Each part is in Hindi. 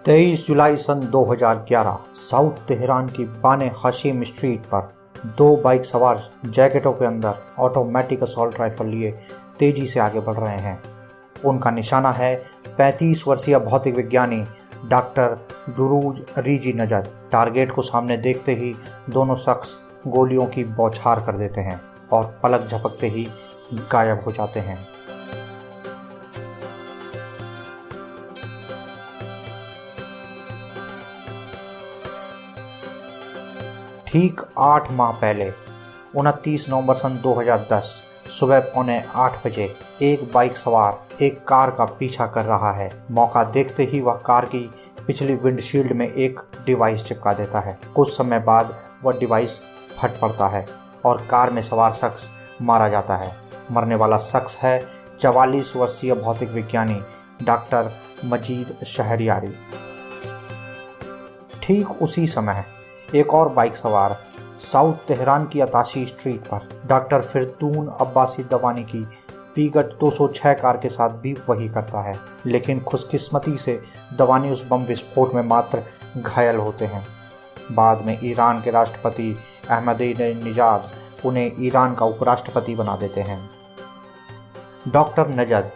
23 जुलाई सन 2011 साउथ तेहरान की बाने हाशिम स्ट्रीट पर दो बाइक सवार जैकेटों के अंदर ऑटोमेटिक असॉल्ट राइफल लिए तेजी से आगे बढ़ रहे हैं। उनका निशाना है 35 वर्षीय भौतिक विज्ञानी डॉक्टर दुरूज रिजी नजद। टारगेट को सामने देखते ही दोनों शख्स गोलियों की बौछार कर देते हैं और पलक झपकते ही गायब हो जाते हैं। ठीक 8 माह पहले 29 नवंबर सन 2010 सुबह 7:45 बजे एक बाइक सवार एक कार का पीछा कर रहा है। मौका देखते ही वह कार की पिछली विंडशील्ड में एक डिवाइस चिपका देता है। कुछ समय बाद वह डिवाइस फट पड़ता है और कार में सवार शख्स मारा जाता है। मरने वाला शख्स है 44 वर्षीय भौतिक विज्ञानी डॉक्टर मजीद शहरियारी। ठीक उसी समय एक और बाइक सवार साउथ तेहरान की अताशी स्ट्रीट पर डॉक्टर फिरतून अब्बासी दवानी की पीगट 206 कार के साथ भी वही करता है, लेकिन खुशकिस्मती से दवानी उस बम विस्फोट में मात्र घायल होते हैं। बाद में ईरान के राष्ट्रपति अहमदीनेजाद उन्हें ईरान का उपराष्ट्रपति बना देते हैं। डॉक्टर नजद,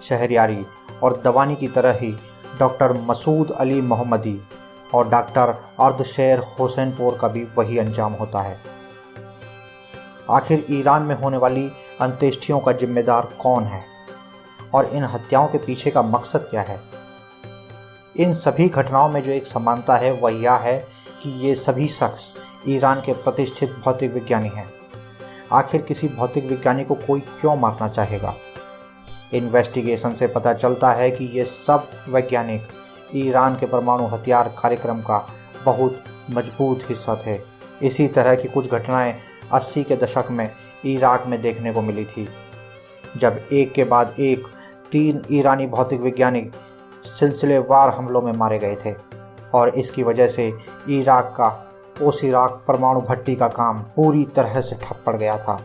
शहरियारी और दवानी की तरह ही डॉक्टर मसूद अली मोहम्मदी और डॉक्टर अर्दशेर हुसैनपुर का भी वही अंजाम होता है। आखिर ईरान में होने वाली अंत्येष्टियों का जिम्मेदार कौन है और इन हत्याओं के पीछे का मकसद क्या है? इन सभी घटनाओं में जो एक समानता है वह यह है कि ये सभी शख्स ईरान के प्रतिष्ठित भौतिक विज्ञानी हैं। आखिर किसी भौतिक विज्ञानी को कोई क्यों मारना चाहेगा? इन्वेस्टिगेशन से पता चलता है कि ये सब वैज्ञानिक ईरान के परमाणु हथियार कार्यक्रम का बहुत मजबूत हिस्सा थे। इसी तरह की कुछ घटनाएं 80 के दशक में इराक में देखने को मिली थी, जब एक के बाद एक 3 ईरानी भौतिक वैज्ञानिक सिलसिलेवार हमलों में मारे गए थे और इसकी वजह से इराक का ओसिराक परमाणु भट्टी का काम पूरी तरह से ठप पड़ गया था।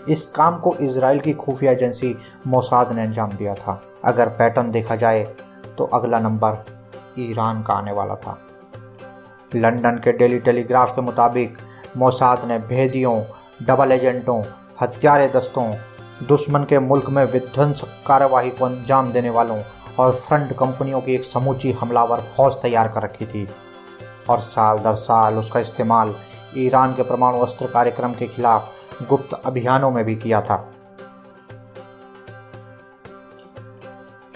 इस काम को इजराइल की खुफिया एजेंसी मोसाद ने अंजाम दिया था। अगर पैटर्न देखा जाए तो अगला नंबर ईरान का आने वाला था। लंदन के डेली टेलीग्राफ के मुताबिक मोसाद ने भेदियों, डबल एजेंटों, हत्यारे दस्तों, दुश्मन के मुल्क में विध्वंसक कार्यवाही को अंजाम देने वालों और फ्रंट कंपनियों की एक समूची हमलावर फौज तैयार कर रखी थी और साल दर साल उसका इस्तेमाल ईरान के परमाणु अस्त्र कार्यक्रम के खिलाफ गुप्त अभियानों में भी किया था।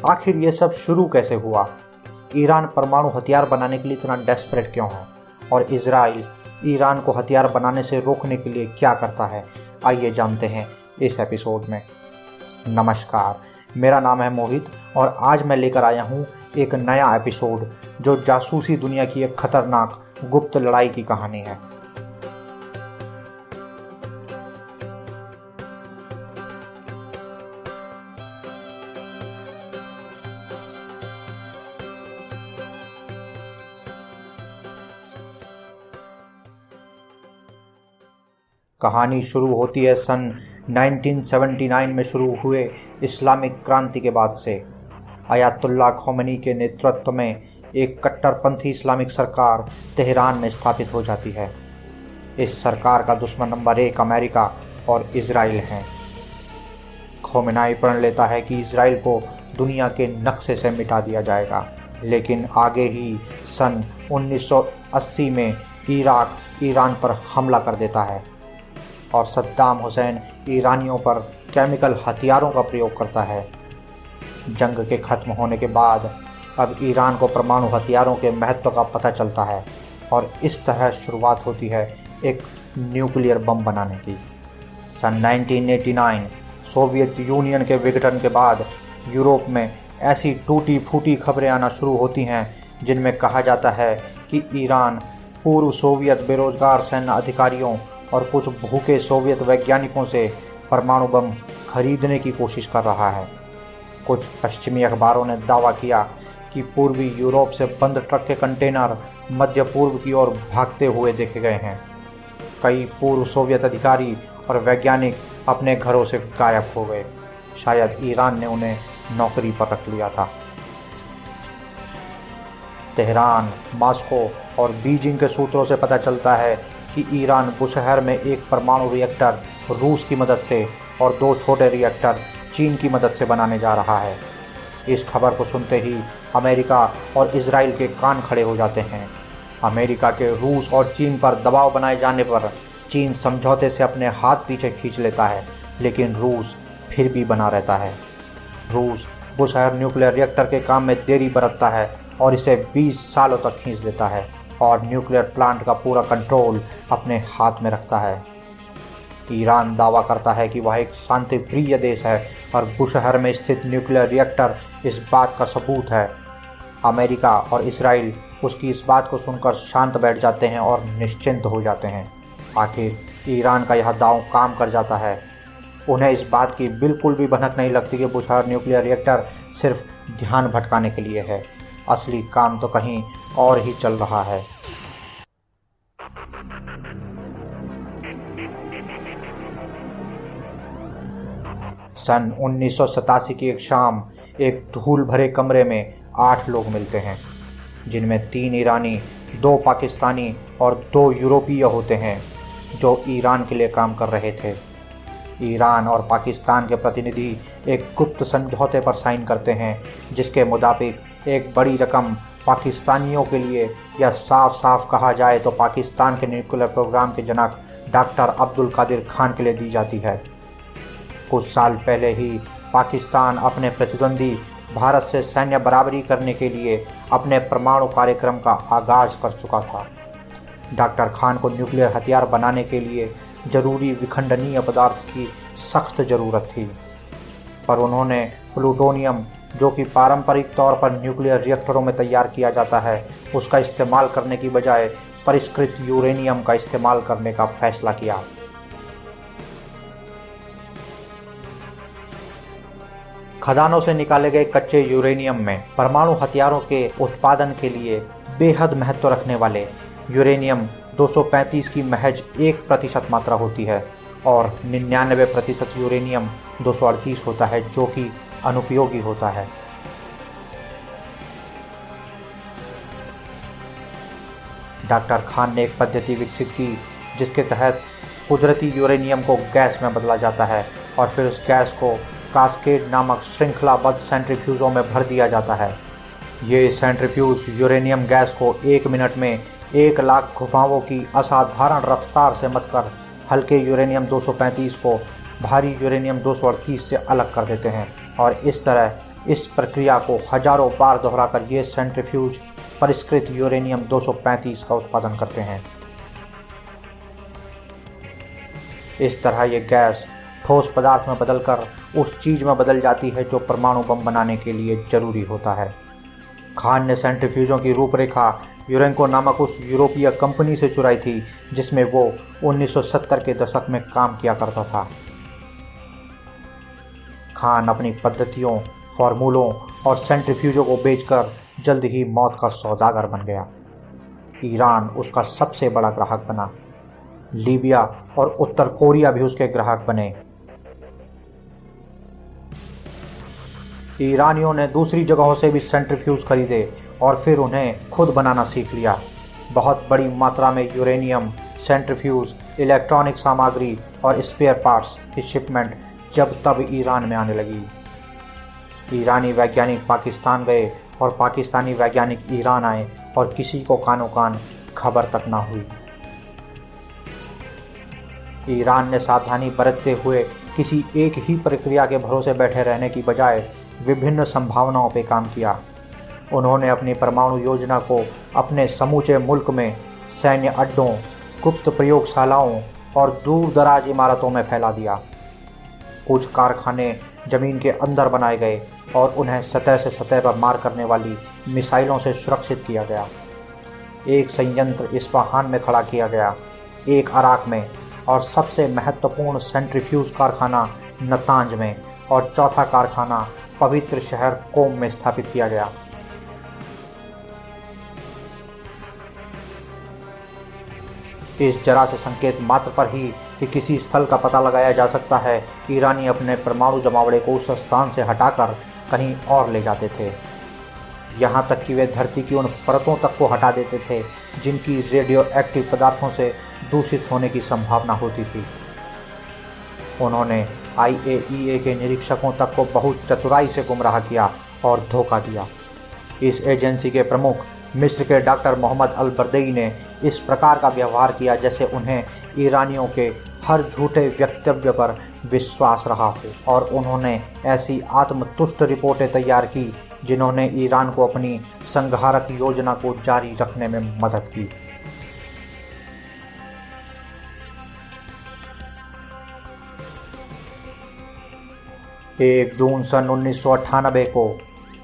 आखिर ये सब शुरू कैसे हुआ? ईरान परमाणु हथियार बनाने के लिए इतना डेस्परेट क्यों है और इजराइल ईरान को हथियार बनाने से रोकने के लिए क्या करता है? आइए जानते हैं इस एपिसोड में। नमस्कार, मेरा नाम है मोहित और आज मैं लेकर आया हूँ एक नया एपिसोड जो जासूसी दुनिया की एक खतरनाक गुप्त लड़ाई की कहानी है। कहानी शुरू होती है सन 1979 में शुरू हुए इस्लामिक क्रांति के बाद से। अयातुल्ला खोमेनी के नेतृत्व में एक कट्टरपंथी इस्लामिक सरकार तेहरान में स्थापित हो जाती है। इस सरकार का दुश्मन नंबर 1 अमेरिका और इजराइल हैं। खोमेनी प्रण लेता है कि इजराइल को दुनिया के नक्शे से मिटा दिया जाएगा, लेकिन आगे ही सन 1980 में इराक ईरान पर हमला कर देता है और सद्दाम हुसैन ईरानियों पर केमिकल हथियारों का प्रयोग करता है। जंग के ख़त्म होने के बाद अब ईरान को परमाणु हथियारों के महत्व का पता चलता है और इस तरह शुरुआत होती है एक न्यूक्लियर बम बनाने की। सन 1989 सोवियत यूनियन के विघटन के बाद यूरोप में ऐसी टूटी फूटी खबरें आना शुरू होती हैं जिनमें कहा जाता है कि ईरान पूर्व सोवियत बेरोजगार सैन्य अधिकारियों और कुछ भूखे सोवियत वैज्ञानिकों से परमाणु बम खरीदने की कोशिश कर रहा है। कुछ पश्चिमी अखबारों ने दावा किया कि पूर्वी यूरोप से बंद ट्रक के कंटेनर मध्य पूर्व की ओर भागते हुए देखे गए हैं। कई पूर्व सोवियत अधिकारी और वैज्ञानिक अपने घरों से गायब हो गए। शायद ईरान ने उन्हें नौकरी पर रख लिया था। तेहरान, मॉस्को और बीजिंग के सूत्रों से पता चलता है कि ईरान बुशहर में एक परमाणु रिएक्टर रूस की मदद से और 2 छोटे रिएक्टर चीन की मदद से बनाने जा रहा है। इस खबर को सुनते ही अमेरिका और इजराइल के कान खड़े हो जाते हैं। अमेरिका के रूस और चीन पर दबाव बनाए जाने पर चीन समझौते से अपने हाथ पीछे खींच लेता है, लेकिन रूस फिर भी बना रहता है। रूस बुशहर न्यूक्लियर रिएक्टर के काम में देरी बरतता है और इसे 20 सालों तक खींच लेता है और न्यूक्लियर प्लांट का पूरा कंट्रोल अपने हाथ में रखता है। ईरान दावा करता है कि वह एक शांति प्रिय देश है और बुशहर में स्थित न्यूक्लियर रिएक्टर इस बात का सबूत है। अमेरिका और इजराइल उसकी इस बात को सुनकर शांत बैठ जाते हैं और निश्चिंत हो जाते हैं। आखिर ईरान का यह दांव काम कर जाता है। उन्हें इस बात की बिल्कुल भी भनक नहीं लगती कि बुशहर न्यूक्लियर रिएक्टर सिर्फ ध्यान भटकाने के लिए है। असली काम तो कहीं और ही चल रहा है। सन 1987 की एक शाम एक धूल भरे कमरे में 8 लोग मिलते हैं, जिनमें 3 ईरानी, 2 पाकिस्तानी और 2 यूरोपीय होते हैं जो ईरान के लिए काम कर रहे थे। ईरान और पाकिस्तान के प्रतिनिधि एक गुप्त समझौते पर साइन करते हैं, जिसके मुताबिक एक बड़ी रकम पाकिस्तानियों के लिए, या साफ साफ कहा जाए तो पाकिस्तान के न्यूक्लियर प्रोग्राम के जनक डॉक्टर अब्दुल कादिर खान के लिए दी जाती है। कुछ साल पहले ही पाकिस्तान अपने प्रतिद्वंदी भारत से सैन्य बराबरी करने के लिए अपने परमाणु कार्यक्रम का आगाज कर चुका था। डॉक्टर खान को न्यूक्लियर हथियार बनाने के लिए जरूरी विखंडनीय पदार्थ की सख्त ज़रूरत थी, पर उन्होंने प्लूटोनियम, जो कि पारंपरिक तौर पर न्यूक्लियर रिएक्टरों में तैयार किया जाता है, उसका इस्तेमाल करने की बजाय परिष्कृत यूरेनियम का इस्तेमाल करने का फैसला किया। खदानों से निकाले गए कच्चे यूरेनियम में परमाणु हथियारों के उत्पादन के लिए बेहद महत्व रखने वाले यूरेनियम 235 की महज 1% मात्रा होती है और 99% यूरेनियम 238 होता है, जो कि अनुपयोगी होता है। डॉक्टर खान ने एक पद्धति विकसित की जिसके तहत कुदरती यूरेनियम को गैस में बदला जाता है और फिर उस गैस को कास्केड नामक श्रृंखलाबद्ध सेंट्रीफ्यूजों में भर दिया जाता है। ये सेंट्रीफ्यूज यूरेनियम गैस को 1 मिनट में 1 लाख घुमावों की असाधारण रफ्तार से मतकर हल्के यूरेनियम 235 को भारी यूरेनियम 238 से अलग कर देते हैं और इस तरह इस प्रक्रिया को हजारों बार दोहराकर ये सेंट्रीफ्यूज परिष्कृत यूरेनियम 235 का उत्पादन करते हैं। इस तरह ये गैस ठोस पदार्थ में बदलकर उस चीज़ में बदल जाती है जो परमाणु बम बनाने के लिए जरूरी होता है। खान ने सेंट्रीफ्यूजों की रूपरेखा यूरेंको नामक उस यूरोपीय कंपनी से चुराई थी जिसमें वो 1970 के दशक में काम किया करता था। खान अपनी पद्धतियों, फार्मूलों और सेंट्रीफ्यूजों को बेचकर जल्द ही मौत का सौदागर बन गया। ईरान उसका सबसे बड़ा ग्राहक बना। लीबिया और उत्तर कोरिया भी उसके ग्राहक बने। ईरानियों ने दूसरी जगहों से भी सेंट्रीफ्यूज खरीदे और फिर उन्हें खुद बनाना सीख लिया। बहुत बड़ी मात्रा में यूरेनियम, सेंट्रीफ्यूज, इलेक्ट्रॉनिक सामग्री और स्पेयर पार्ट्स की शिपमेंट जब तब ईरान में आने लगी। ईरानी वैज्ञानिक पाकिस्तान गए और पाकिस्तानी वैज्ञानिक ईरान आए और किसी को कानो कान खबर तक ना हुई। ईरान ने सावधानी बरतते हुए किसी एक ही प्रक्रिया के भरोसे बैठे रहने की बजाय विभिन्न संभावनाओं पर काम किया। उन्होंने अपनी परमाणु योजना को अपने समूचे मुल्क में सैन्य अड्डों, गुप्त प्रयोगशालाओं और दूर दराज इमारतों में फैला दिया। कुछ कारखाने जमीन के अंदर बनाए गए और उन्हें सतह से सतह पर मार करने वाली मिसाइलों से सुरक्षित किया गया। एक संयंत्र इस्फहान में खड़ा किया गया, एक अराक में और सबसे महत्वपूर्ण सेंट्रीफ्यूज कारखाना नतांज में और चौथा कारखाना पवित्र शहर कोम में स्थापित किया गया। इस जरा से संकेत मात्र पर ही कि किसी स्थल का पता लगाया जा सकता है, ईरानी अपने परमाणु जमावड़े को उस स्थान से हटाकर कहीं और ले जाते थे। यहाँ तक कि वे धरती की उन परतों तक को हटा देते थे जिनकी रेडियो एक्टिव पदार्थों से दूषित होने की संभावना होती थी। उन्होंने IAEA के निरीक्षकों तक को बहुत चतुराई से गुमराह किया और धोखा दिया। इस एजेंसी के प्रमुख मिस्र के डॉक्टर मोहम्मद अल बरदई ने इस प्रकार का व्यवहार किया जैसे उन्हें ईरानियों के हर झूठे वक्तव्य पर विश्वास रहा हो, और उन्होंने ऐसी आत्मतुष्ट रिपोर्टें तैयार की जिन्होंने ईरान को अपनी संहारक योजना को जारी रखने में मदद की। एक जून सन 1998 को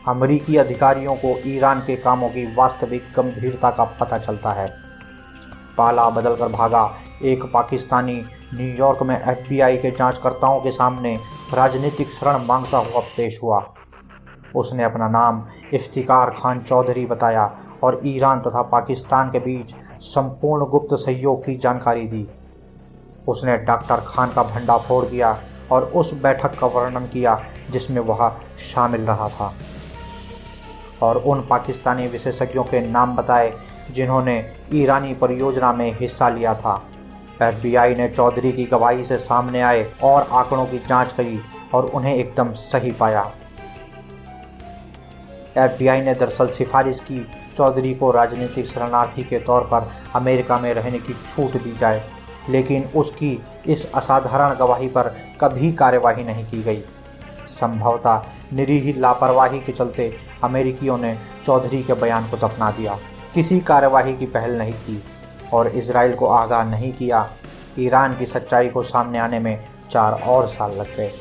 अमेरिकी अधिकारियों को ईरान के कामों की वास्तविक गंभीरता का पता चलता है। पाला बदलकर भागा एक पाकिस्तानी न्यूयॉर्क में FBI के जांचकर्ताओं के सामने राजनीतिक शरण मांगता हुआ पेश हुआ। उसने अपना नाम इफ्तिकार खान चौधरी बताया और ईरान तथा पाकिस्तान के बीच संपूर्ण गुप्त सहयोग की जानकारी दी। उसने डॉक्टर खान का भंडाफोड़ किया और उस बैठक का वर्णन किया जिसमें वह शामिल रहा था, और उन पाकिस्तानी विशेषज्ञों के नाम बताए जिन्होंने ईरानी परियोजना में हिस्सा लिया था। FBI ने चौधरी की गवाही से सामने आए और आंकड़ों की जांच करी और उन्हें एकदम सही पाया। FBI ने दरअसल सिफारिश की चौधरी को राजनीतिक शरणार्थी के तौर पर अमेरिका में रहने की छूट दी जाए, लेकिन उसकी इस असाधारण गवाही पर कभी कार्यवाही नहीं की गई। संभवतः निरीह लापरवाही के चलते अमेरिकियों ने चौधरी के बयान को दफना दिया, किसी कार्यवाही की पहल नहीं की और इजराइल को आगाह नहीं किया। ईरान की सच्चाई को सामने आने में 4 और साल लग गए।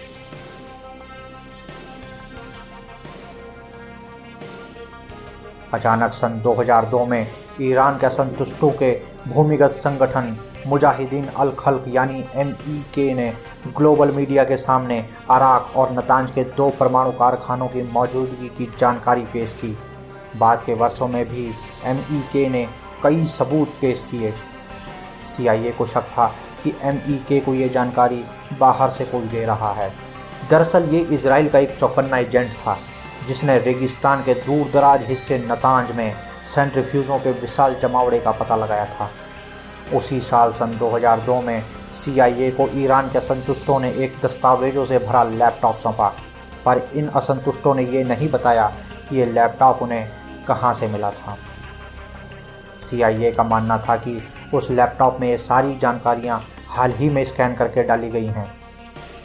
अचानक सन 2002 में ईरान के असंतुष्टों के भूमिगत संगठन मुजाहिदीन अल खल्क यानी MEK ने ग्लोबल मीडिया के सामने अराक और नतांज के 2 परमाणु कारखानों की मौजूदगी की जानकारी पेश की। बाद के वर्षों में भी MEK ने कई सबूत पेश किए। CIA को शक था कि MEK को ये जानकारी बाहर से कोई दे रहा है। दरअसल ये इजराइल का एक चौकन्ना एजेंट था जिसने रेगिस्तान के दूर दराज हिस्से नतांज में सेंट्रीफ्यूजों के विशाल जमावड़े का पता लगाया था। उसी साल सन 2002 में CIA को ईरान के असंतुष्टों ने एक दस्तावेजों से भरा लैपटॉप सौंपा, पर इन असंतुष्टों ने ये नहीं बताया कि ये लैपटॉप उन्हें कहाँ से मिला था। CIA का मानना था कि उस लैपटॉप में ये सारी जानकारियाँ हाल ही में स्कैन करके डाली गई हैं।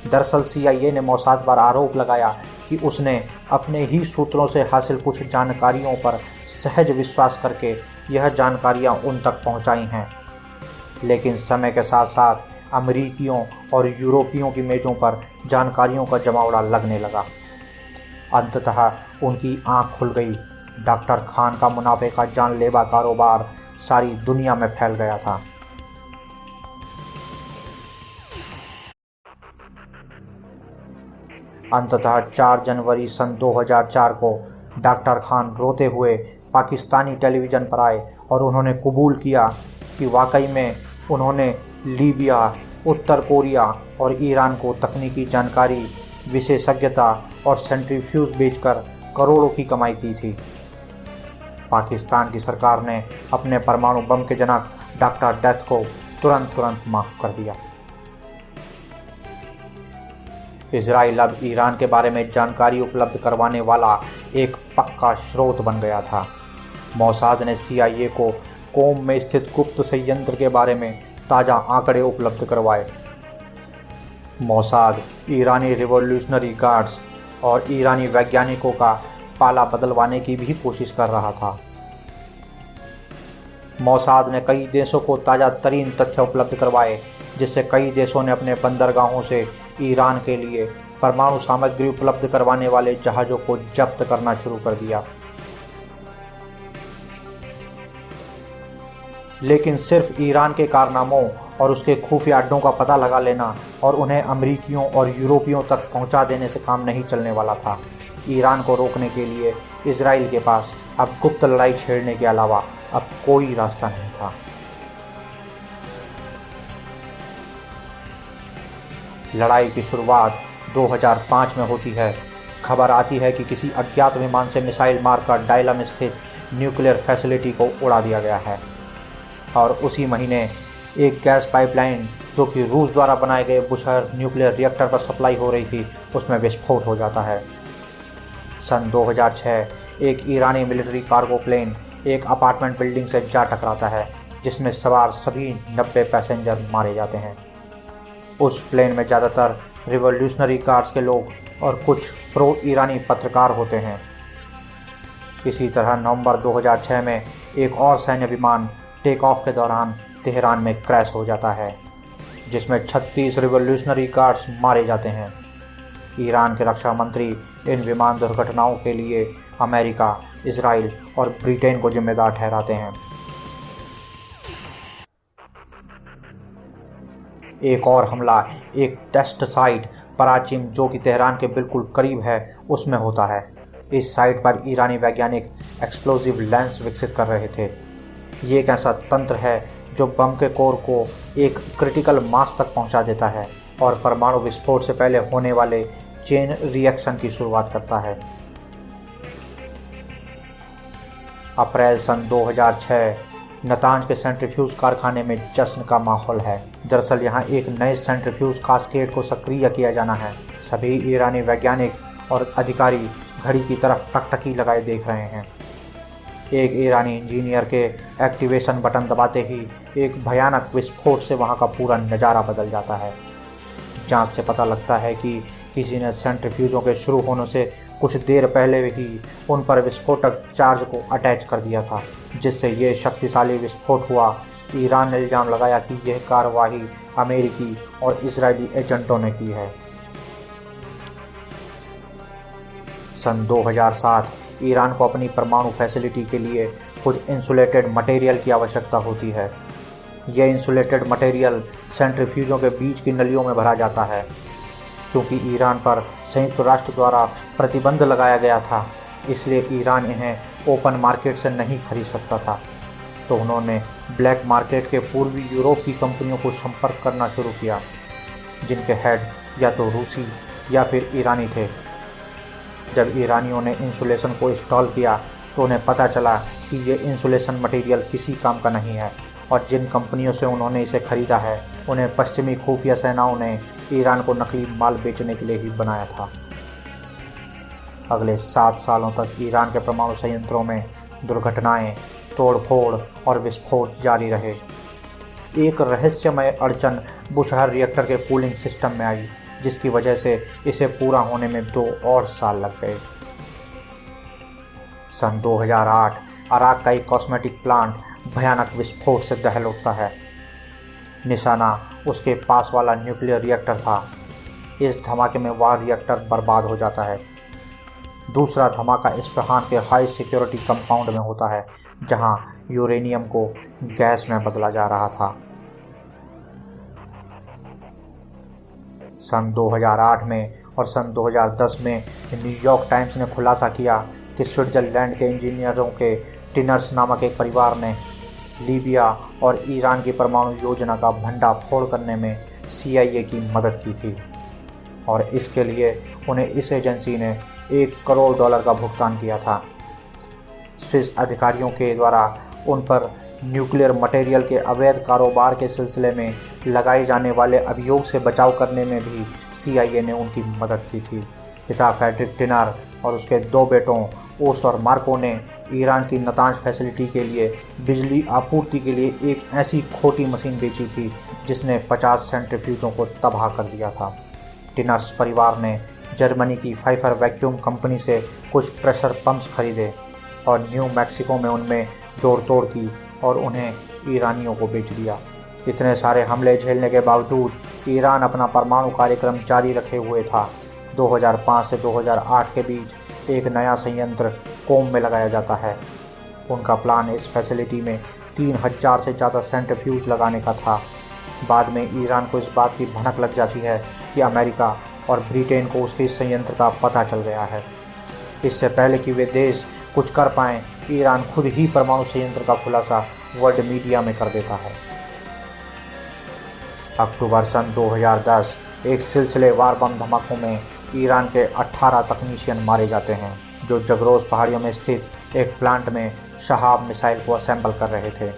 दरअसल CIA ने मोसाद पर आरोप लगाया कि उसने अपने ही सूत्रों से हासिल कुछ जानकारियों पर सहज विश्वास करके यह जानकारियाँ उन तक पहुँचाई हैं, लेकिन समय के साथ साथ अमेरिकियों और यूरोपियों की मेज़ों पर जानकारियों का जमावड़ा लगने लगा। अंततः उनकी आंख खुल गई। डॉक्टर खान का मुनाफे का जानलेवा कारोबार सारी दुनिया में फैल गया था। अंततः 4 जनवरी सन 2004 को डॉक्टर खान रोते हुए पाकिस्तानी टेलीविज़न पर आए और उन्होंने कबूल किया कि वाकई में उन्होंने लीबिया, उत्तर कोरिया और ईरान को तकनीकी जानकारी, विशेषज्ञता और सेंट्रीफ्यूज बेचकर करोड़ों की कमाई की थी। पाकिस्तान की सरकार ने अपने परमाणु बम के जनक डॉक्टर डेथ को तुरंत माफ़ कर दिया। इजराइल अब ईरान के बारे में जानकारी उपलब्ध करवाने वाला एक पक्का स्रोत बन गया था। मोसाद ने CIA को कोम में स्थित गुप्त संयंत्र के बारे में ताज़ा आंकड़े उपलब्ध करवाए। मोसाद ईरानी रिवॉल्यूशनरी गार्ड्स और ईरानी वैज्ञानिकों का पाला बदलवाने की भी कोशिश कर रहा था। मोसाद ने कई देशों को ताज़ा तरीन तथ्य उपलब्ध करवाए, जिससे कई देशों ने अपने बंदरगाहों से ईरान के लिए परमाणु सामग्री उपलब्ध करवाने वाले जहाज़ों को जब्त करना शुरू कर दिया। लेकिन सिर्फ ईरान के कारनामों और उसके खुफिया अड्डों का पता लगा लेना और उन्हें अमेरिकियों और यूरोपियों तक पहुंचा देने से काम नहीं चलने वाला था। ईरान को रोकने के लिए इजराइल के पास अब गुप्त लड़ाई छेड़ने के अलावा अब कोई रास्ता नहीं था। लड़ाई की शुरुआत 2005 में होती है। खबर आती है कि किसी अज्ञात विमान से मिसाइल मारकर डायलम स्थित न्यूक्लियर फैसिलिटी को उड़ा दिया गया है और उसी महीने एक गैस पाइपलाइन जो कि रूस द्वारा बनाए गए बुशहर न्यूक्लियर रिएक्टर पर सप्लाई हो रही थी उसमें विस्फोट हो जाता है। सन 2006 एक ईरानी मिलिट्री कार्गो प्लेन एक अपार्टमेंट बिल्डिंग से जा टकराता है जिसमें सवार सभी 90 पैसेंजर मारे जाते हैं। उस प्लेन में ज़्यादातर रिवॉल्यूशनरी गार्ड्स के लोग और कुछ प्रो ईरानी पत्रकार होते हैं। इसी तरह नवंबर 2006 में एक और सैन्य विमान टेक ऑफ के दौरान तेहरान में क्रैश हो जाता है जिसमें 36 रिवॉल्यूशनरी गार्ड्स मारे जाते हैं। ईरान के रक्षा मंत्री इन विमान दुर्घटनाओं के लिए अमेरिका, इजराइल और ब्रिटेन को जिम्मेदार ठहराते हैं। एक और हमला एक टेस्ट साइट पराचिम जो कि तेहरान के बिल्कुल करीब है उसमें होता है। इस साइट पर ईरानी वैज्ञानिक एक्सप्लोजिव लेंस विकसित कर रहे थे। ये एक ऐसा तंत्र है जो बम के कोर को एक क्रिटिकल मास तक पहुंचा देता है और परमाणु विस्फोट से पहले होने वाले चेन रिएक्शन की शुरुआत करता है। अप्रैल सन 2006 नतांज के सेंट्रीफ्यूज कारखाने में जश्न का माहौल है। दरअसल यहाँ एक नए सेंट्रीफ्यूज कास्केड को सक्रिय किया जाना है। सभी ईरानी वैज्ञानिक और अधिकारी घड़ी की तरफ टकटकी लगाए देख रहे हैं। एक ईरानी इंजीनियर के एक्टिवेशन बटन दबाते ही एक भयानक विस्फोट से वहाँ का पूरा नज़ारा बदल जाता है। जांच से पता लगता है कि किसी ने सेंट्रीफ्यूजों के शुरू होने से कुछ देर पहले ही उन पर विस्फोटक चार्ज को अटैच कर दिया था, जिससे ये शक्तिशाली विस्फोट हुआ। ईरान ने इल्ज़ाम लगाया कि यह कार्रवाई अमेरिकी और इजरायली एजेंटों ने की है। सन 2007 ईरान को अपनी परमाणु फैसिलिटी के लिए कुछ इंसुलेटेड मटेरियल की आवश्यकता होती है। यह इंसुलेटेड मटेरियल सेंट्रीफ्यूजों के बीच की नलियों में भरा जाता है। क्योंकि ईरान पर संयुक्त राष्ट्र द्वारा प्रतिबंध लगाया गया था, इसलिए ईरान इन्हें ओपन मार्केट से नहीं खरीद सकता था, तो उन्होंने ब्लैक मार्केट के पूर्वी यूरोप की कंपनियों को संपर्क करना शुरू किया, जिनके हेड या तो रूसी या फिर ईरानी थे। जब ईरानियों ने इंसुलेशन को इंस्टॉल किया तो उन्हें पता चला कि ये इंसुलेशन मटेरियल किसी काम का नहीं है और जिन कंपनियों से उन्होंने इसे खरीदा है उन्हें पश्चिमी खुफिया सेनाओं ने ईरान को नकली माल बेचने के लिए ही बनाया था। अगले 7 सालों तक ईरान के परमाणु संयंत्रों में दुर्घटनाएं, तोड़फोड़ और विस्फोट जारी रहे। एक रहस्यमय अड़चन बुशहर रिएक्टर के कूलिंग सिस्टम में आई, जिसकी वजह से इसे पूरा होने में 2 और साल लग गए। सन 2008 अराक का एक कॉस्मेटिक प्लांट भयानक विस्फोट से दहल उठता है। निशाना उसके पास वाला न्यूक्लियर रिएक्टर था। इस धमाके में वह रिएक्टर बर्बाद हो जाता है। दूसरा धमाका इस्फहान के हाई सिक्योरिटी कंपाउंड में होता है, जहां यूरेनियम को गैस में बदला जा रहा था। सन 2008 में और सन 2010 में न्यूयॉर्क टाइम्स ने खुलासा किया कि स्विट्जरलैंड के इंजीनियरों के टिनर्स नामक एक परिवार ने लीबिया और ईरान की परमाणु योजना का भंडाफोड़ करने में CIA की मदद की थी और इसके लिए उन्हें इस एजेंसी ने $1 करोड़ का भुगतान किया था। स्विस अधिकारियों के द्वारा उन पर न्यूक्लियर मटेरियल के अवैध कारोबार के सिलसिले में लगाए जाने वाले अभियोग से बचाव करने में भी CIA ने उनकी मदद की थी। पिता फ्रेडरिक टिनर और उसके 2 बेटों ओस और मार्को ने ईरान की नतांज फैसिलिटी के लिए बिजली आपूर्ति के लिए एक ऐसी खोटी मशीन बेची थी जिसने 50 सेंट्रीफ्यूजों को तबाह कर दिया था। टिनर्स परिवार ने जर्मनी की फाइफर वैक्यूम कंपनी से कुछ प्रेशर पंप्स खरीदे और न्यू मैक्सिको में उनमें जोड़ तोड़ की और उन्हें ईरानियों को बेच दिया। इतने सारे हमले झेलने के बावजूद ईरान अपना परमाणु कार्यक्रम जारी रखे हुए था। 2005 से 2008 के बीच एक नया संयंत्र कोम में लगाया जाता है। उनका प्लान इस फैसिलिटी में 3000 से ज़्यादा सेंट्रीफ्यूज लगाने का था। बाद में ईरान को इस बात की भनक लग जाती है कि अमेरिका और ब्रिटेन को उसके इस संयंत्र का पता चल गया है। इससे पहले कि वे देश कुछ कर पाएं, ईरान खुद ही परमाणु संयंत्र का खुलासा वर्ल्ड मीडिया में कर देता है। अक्टूबर सन 2010 एक सिलसिलेवार बम धमाकों में ईरान के 18 तकनीशियन मारे जाते हैं जो जगरोस पहाड़ियों में स्थित एक प्लांट में शहाब मिसाइल को असेंबल कर रहे थे।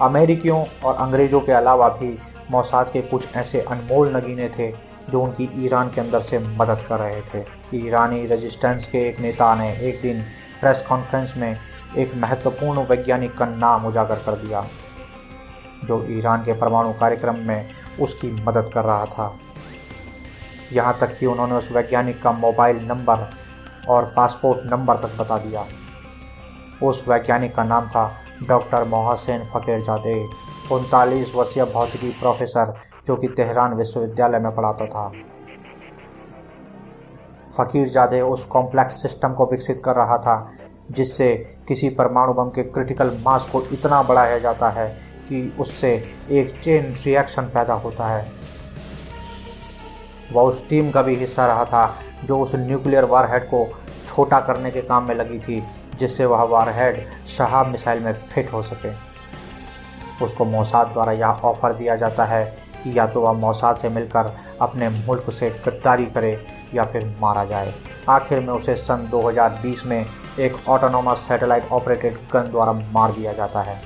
अमेरिकियों और अंग्रेज़ों के अलावा भी मोसाद के कुछ ऐसे अनमोल नगीने थे जो उनकी ईरान के अंदर से मदद कर रहे थे। ईरानी रेजिस्टेंस के एक नेता ने एक दिन प्रेस कॉन्फ्रेंस में एक महत्वपूर्ण वैज्ञानिक का नाम उजागर कर दिया जो ईरान के परमाणु कार्यक्रम में उसकी मदद कर रहा था। यहाँ तक कि उन्होंने उस वैज्ञानिक का मोबाइल नंबर और पासपोर्ट नंबर तक बता दिया। उस वैज्ञानिक का नाम था डॉक्टर मोहसिन फ़कीरज़ादे, 39 वर्षीय भौतिकी प्रोफेसर जो कि तेहरान विश्वविद्यालय में पढ़ाता था। फ़कीरज़ादे उस कॉम्प्लेक्स सिस्टम को विकसित कर रहा था जिससे किसी परमाणु बम के क्रिटिकल मास को इतना बढ़ाया जाता है कि उससे एक चेन रिएक्शन पैदा होता है। वह उस टीम का भी हिस्सा रहा था जो उस न्यूक्लियर वारहेड को छोटा करने के काम में लगी थी जिससे वह वारहेड शहाब मिसाइल में फिट हो सके। उसको मोसाद द्वारा यह ऑफ़र दिया जाता है कि या तो वह मोसाद से मिलकर अपने मुल्क से गद्दारी करे या फिर मारा जाए। आखिर में उसे सन 2020 में एक ऑटोनोमस सैटेलाइट ऑपरेटेड गन द्वारा मार दिया जाता है।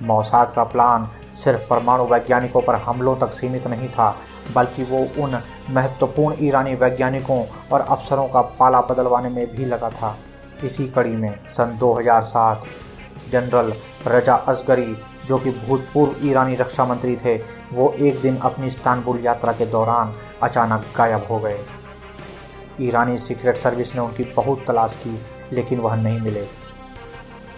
मोसाद का प्लान सिर्फ परमाणु वैज्ञानिकों पर हमलों तक सीमित नहीं था, बल्कि वो उन महत्वपूर्ण ईरानी वैज्ञानिकों और अफसरों का पाला बदलवाने में भी लगा था। इसी कड़ी में सन 2007 जनरल रजा असगरी जो कि भूतपूर्व ईरानी रक्षा मंत्री थे, वो एक दिन अपनी इस्तांबुल यात्रा के दौरान अचानक गायब हो गए। ईरानी सीक्रेट सर्विस ने उनकी बहुत तलाश की लेकिन वह नहीं मिले।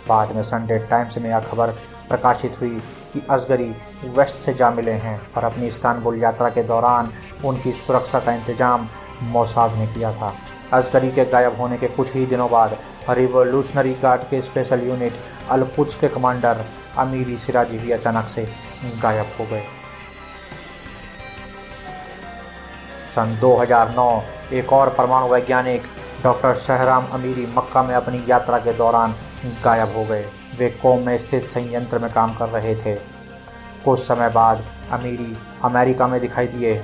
बाद में संडे टाइम्स में यह खबर प्रकाशित हुई कि असगरी वेस्ट से जा मिले हैं और अपनी इस्तांबुल यात्रा के दौरान उनकी सुरक्षा का इंतजाम मोसाद ने किया था। असगरी के गायब होने के कुछ ही दिनों बाद रिवोल्यूशनरी गार्ड के स्पेशल यूनिट अल-कुद्स के कमांडर अमीरी सिराजी भी अचानक से गायब हो गए। सन 2009 एक और परमाणु वैज्ञानिक डॉक्टर शहराम अमीरी मक्का में अपनी यात्रा के दौरान गायब हो गए। वे कोम में स्थित संयंत्र में काम कर रहे थे। कुछ समय बाद अमीरी अमेरिका में दिखाई दिए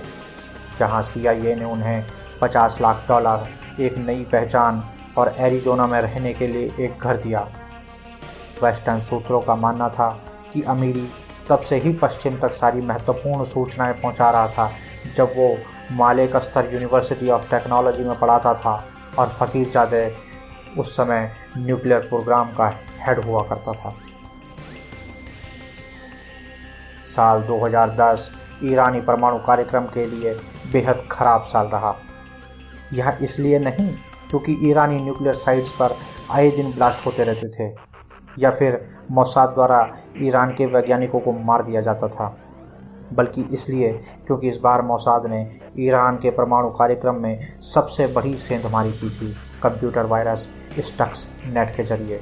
जहां CIA ने उन्हें $50 लाख, एक नई पहचान और एरिजोना में रहने के लिए एक घर दिया। वेस्टर्न सूत्रों का मानना था कि अमीरी तब से ही पश्चिम तक सारी महत्वपूर्ण सूचनाएं पहुंचा रहा था जब वो मालेक अस्तर यूनिवर्सिटी ऑफ टेक्नोलॉजी में पढ़ाता था और फ़कीरज़ादे उस समय न्यूक्लियर प्रोग्राम का हेड हुआ करता था। साल 2010 ईरानी परमाणु कार्यक्रम के लिए बेहद खराब साल रहा। यह इसलिए नहीं क्योंकि ईरानी न्यूक्लियर साइट्स पर आए दिन ब्लास्ट होते रहते थे या फिर मोसाद द्वारा ईरान के वैज्ञानिकों को मार दिया जाता था, बल्कि इसलिए क्योंकि इस बार मोसाद ने ईरान के परमाणु कार्यक्रम में सबसे बड़ी सेंधमारी की थी, कंप्यूटर वायरस स्टक्स नेट के जरिए।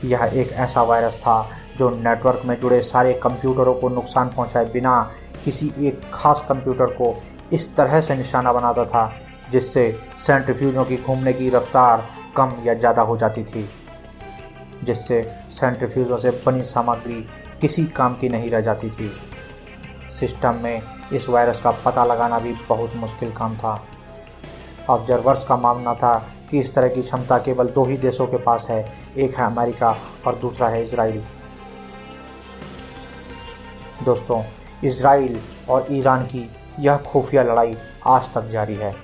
यह एक ऐसा वायरस था जो नेटवर्क में जुड़े सारे कंप्यूटरों को नुकसान पहुंचाए बिना किसी एक खास कंप्यूटर को इस तरह से निशाना बनाता था जिससे सेंट्रीफ्यूजों की घूमने की रफ्तार कम या ज़्यादा हो जाती थी, जिससे सेंट्रीफ्यूजों से बनी सामग्री किसी काम की नहीं रह जाती थी। सिस्टम में इस वायरस का पता लगाना भी बहुत मुश्किल काम था। ऑब्जर्वर्स का मानना था कि इस तरह की क्षमता केवल 2 ही देशों के पास है, एक है अमेरिका और दूसरा है इजराइल। दोस्तों, इजराइल और ईरान की यह खुफिया लड़ाई आज तक जारी है।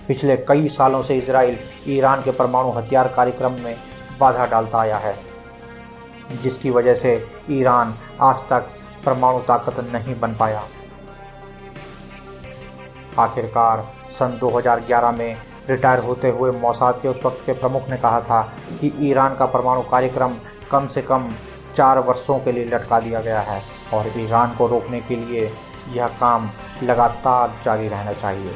पिछले कई सालों से इजराइल ईरान के परमाणु हथियार कार्यक्रम में बाधा डालता आया है, जिसकी वजह से ईरान आज तक परमाणु ताकत नहीं बन पाया। आखिरकार सन 2011 में रिटायर होते हुए मोसाद के उस वक्त के प्रमुख ने कहा था कि ईरान का परमाणु कार्यक्रम कम से कम 4 वर्षों के लिए लटका दिया गया है और ईरान को रोकने के लिए यह काम लगातार जारी रहना चाहिए।